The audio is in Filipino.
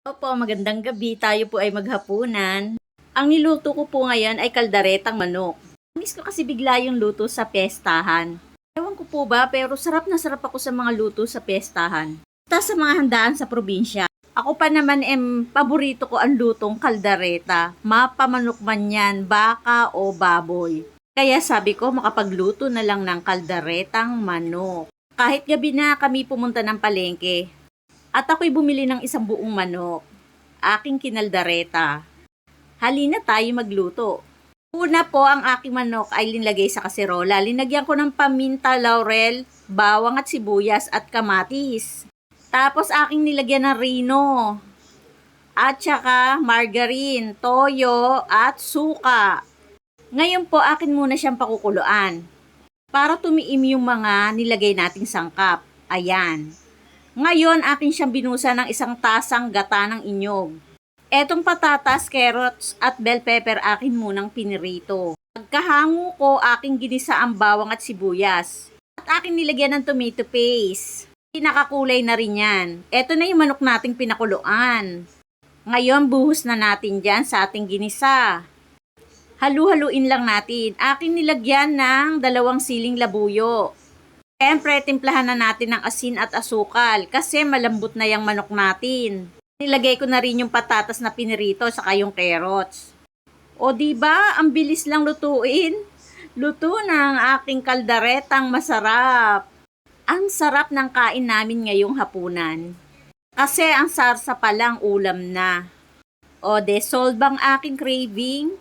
Opo, magandang gabi. Tayo po ay maghapunan. Ang niluto ko po ngayon ay kaldaretang manok. Miss ko kasi bigla yung luto sa piyestahan. Ewan ko po ba, pero sarap na sarap ako sa mga luto sa piyestahan. Tapos sa mga handaan sa probinsya. Ako pa naman paborito ko ang lutong kaldareta. Mapamanok man yan, baka o baboy. Kaya sabi ko makapagluto na lang ng kaldaretang manok. Kahit gabi na kami pumunta ng palengke. At ako'y bumili ng isang buong manok. Aking kinaldareta. Halina tayo magluto. Una po ang aking manok ay linlagay sa kaserola. Linagyan ko ng paminta, laurel, bawang at sibuyas at kamatis. Tapos aking nilagyan ng rino. At saka margarine, toyo at suka. Ngayon po akin muna siyang pakukuluan. Para tumiim yung mga nilagay nating sangkap. Ayan. Ngayon, akin siyang binusa ng isang tasang gata ng inyog. Etong patatas, carrots at bell pepper akin munang pinirito. Pagkahango ko, aking ginisa ang bawang at sibuyas. At akin nilagyan ng tomato paste. Pinakakulay na rin yan. Eto na yung manok nating pinakuluan. Ngayon, buhos na natin dyan sa ating ginisa. Halu-haluin lang natin. Akin nilagyan ng 2 siling labuyo. Siyempre, timplahan na natin ng asin at asukal kasi malambot na yung manok natin. Nilagay ko na rin yung patatas na pinirito saka yung carrots. O diba, ang bilis lang lutuin. Luto na ang aking kaldaretang masarap. Ang sarap ng kain namin ngayong hapunan. Kasi ang sarsa palang ulam na. O de solve ang aking craving.